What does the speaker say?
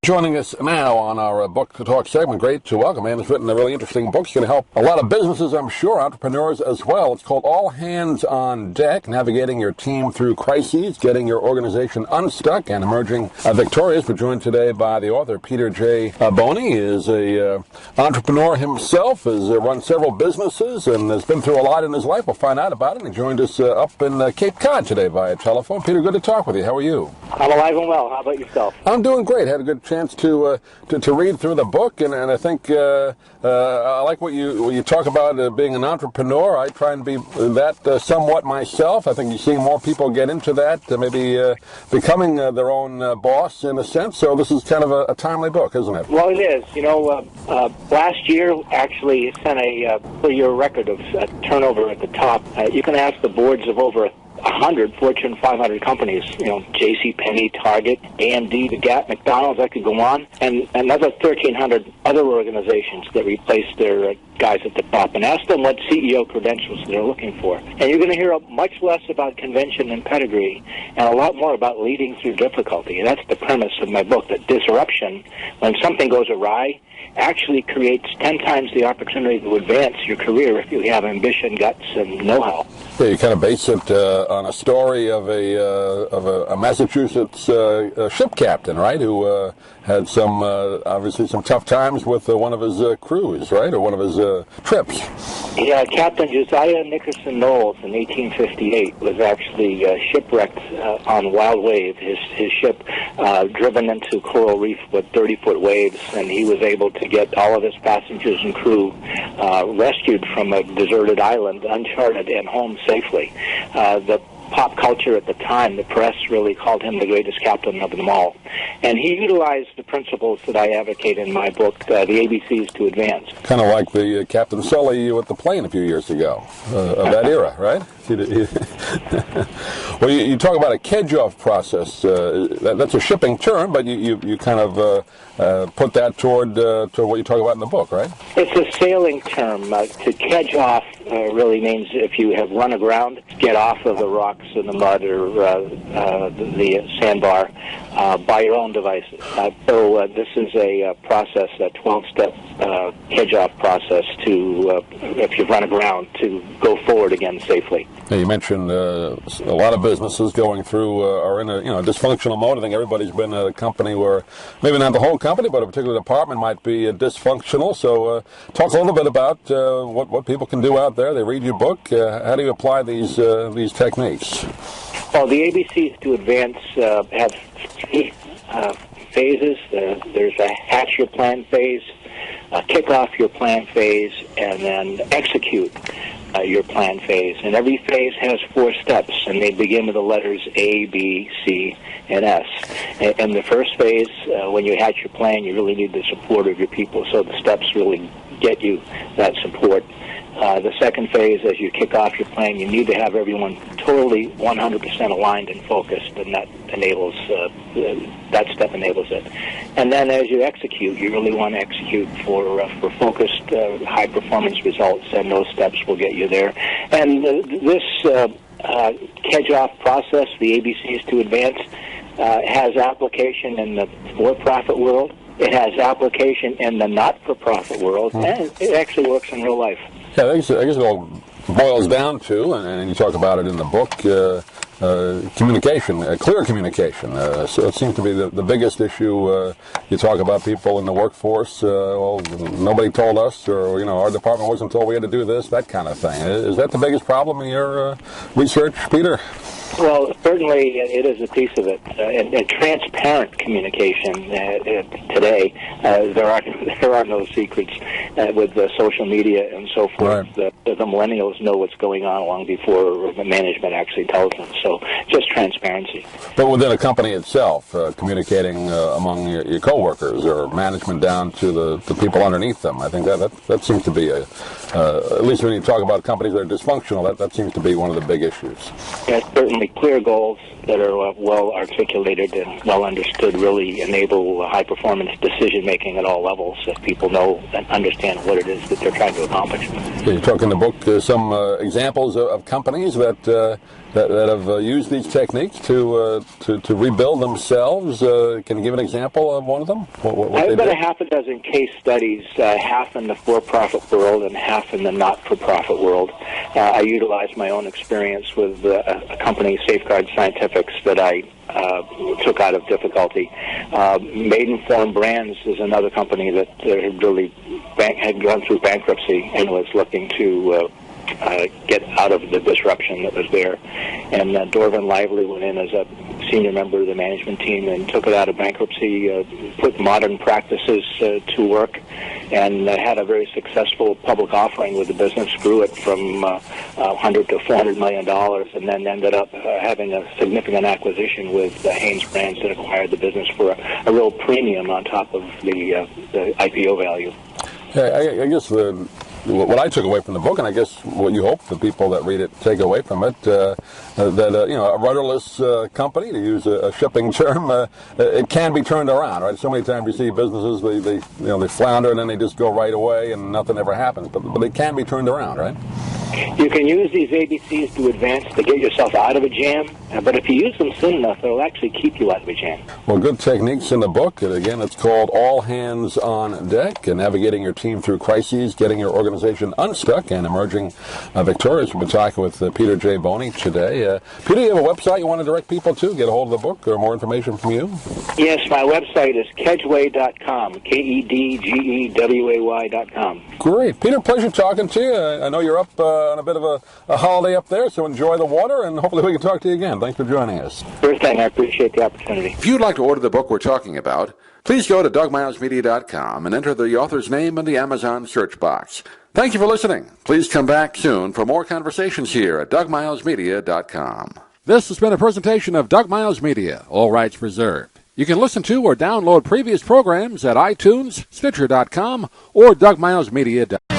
Joining us now on our Book Talk segment, great to welcome a man who's written a really interesting book. It's going to help a lot of businesses, I'm sure, entrepreneurs as well. It's called All Hands on Deck, Navigating Your Team Through Crises, Getting Your Organization Unstuck, and Emerging Victorious. We're joined today by the author, Peter J. Boni. He is an entrepreneur himself, has run several businesses, and has been through a lot in his life. We'll find out about it. He joined us up in Cape Cod today via telephone. Peter, good to talk with you. How are you? I'm alive and well. How about yourself? I'm doing great. Had a good chance to read through the book, and I think I like what you talk about being an entrepreneur. I try and be that somewhat myself. I think you're seeing more people get into that, maybe becoming their own boss in a sense. So this is kind of a timely book, isn't it? Well, it is. You know, last year actually sent a for-year record of turnover at the top. You can ask the boards of over 100 Fortune 500 companies, you know, J.C. Penney, Target, AMD, the Gap, McDonald's, I could go on, and another 1,300 other organizations that replaced their guys at the top, and ask them what CEO credentials they're looking for. And you're going to hear much less about convention and pedigree, and a lot more about leading through difficulty. And that's the premise of my book, that disruption, when something goes awry, actually creates 10 times the opportunity to advance your career if you have ambition, guts, and know-how. Yeah, you kind of base it on a story of a Massachusetts ship captain, right, who had some obviously some tough times with one of his crews, right, or one of his trips. Yeah, Captain Josiah Nickerson Knowles in 1858 was actually shipwrecked on Wild Wave. His ship driven into coral reef with 30-foot waves, and he was able to get all of his passengers and crew rescued from a deserted island, uncharted, and home safely. The pop culture at the time, the press really called him the greatest captain of them all. And he utilized the principles that I advocate in my book, the ABCs to advance. Kind of like the Captain Sully with the plane a few years ago, of that era, right? Well, you talk about a kedge-off process. That's a shipping term, but you kind of put that toward what you talk about in the book, right? It's a sailing term. To kedge off really means if you have run aground, get off of the rocks in the mud or the sandbar by your own devices. So this is a process, a 12-step kedge-off process to, if you've run aground, to go forward again safely. Yeah, you mentioned a lot of businesses going through are in a dysfunctional mode. I think everybody's been at a company where maybe not the whole company, but a particular department might be dysfunctional. So talk a little bit about what people can do out there. They read your book. How do you apply these techniques? Well, the ABCs to advance have three phases. There's a hatch your plan phase, kick off your plan phase, and then execute your plan phase. And every phase has 4 steps, and they begin with the letters A, B, C, and S. And the first phase, when you hatch your plan, you really need the support of your people, so the steps really get you that support. The second phase, as you kick off your plan, you need to have everyone totally 100% aligned and focused, and that enables that step enables it. And then as you execute, you really want to execute for focused, high-performance results, and those steps will get you there. And this kedge-off process, the ABCs to advance, has application in the for-profit world. It has application in the not-for-profit world, and it actually works in real life. Yeah, I guess it all boils down to, and you talk about it in the book, communication, clear communication. So it seems to be the biggest issue. You talk about people in the workforce, well, nobody told us, or, our department wasn't told we had to do this, that kind of thing. Is that the biggest problem in your research, Peter? Well, certainly it is a piece of it. And transparent communication today, there are no secrets with social media and so forth. Right. The millennials know what's going on long before management actually tells them. So just transparency. But within a company itself, communicating among your coworkers or management down to the people underneath them, I think that seems to be at least when you talk about companies that are dysfunctional, that seems to be one of the big issues. Yeah, certainly clear goals, that are well articulated and well understood really enable high-performance decision-making at all levels if people know and understand what it is that they're trying to accomplish. You talk in the book some examples of companies that have used these techniques to rebuild themselves. Can you give an example of one of them? I've got a half a dozen case studies, half in the for-profit world and half in the not-for-profit world. I utilize my own experience with a company, Safeguard Scientifics, that I took out of difficulty. Maidenform Brands is another company that had gone through bankruptcy and was looking to get out of the disruption that was there. And Dorvin Lively went in as a senior member of the management team and took it out of bankruptcy, put modern practices to work, and had a very successful public offering with the business, grew it from $100 to $400 million, and then ended up having a significant acquisition with Hanes Brands that acquired the business for a real premium on top of the IPO value. Yeah, I guess what I took away from the book, and I guess what you hope the people that read it take away from it, that a rudderless company, to use a shipping term, it can be turned around, right? So many times you see businesses they flounder and then they just go right away and nothing ever happens, but they can be turned around, right? You can use these ABCs to advance to get yourself out of a jam, but if you use them soon enough, they'll actually keep you out of a jam. Well, good techniques in the book, and again, it's called All Hands on Deck, and navigating your team through crises, getting your organization unstuck, and emerging victorious. We've been talking with Peter J. Boni today. Peter, you have a website you want to direct people to, get a hold of the book, or more information from you? Yes, my website is kedgeway.com, KEDGEWAY.com. Great. Peter, pleasure talking to you. I know you're up on a bit of a holiday up there, so enjoy the water, and hopefully we can talk to you again. Thanks for joining us. First thing, I appreciate the opportunity. If you'd like to order the book we're talking about, please go to DougMilesMedia.com and enter the author's name in the Amazon search box. Thank you for listening. Please come back soon for more conversations here at DougMilesMedia.com. This has been a presentation of Doug Miles Media, all rights reserved. You can listen to or download previous programs at iTunes, Stitcher.com, or DougMilesMedia.com.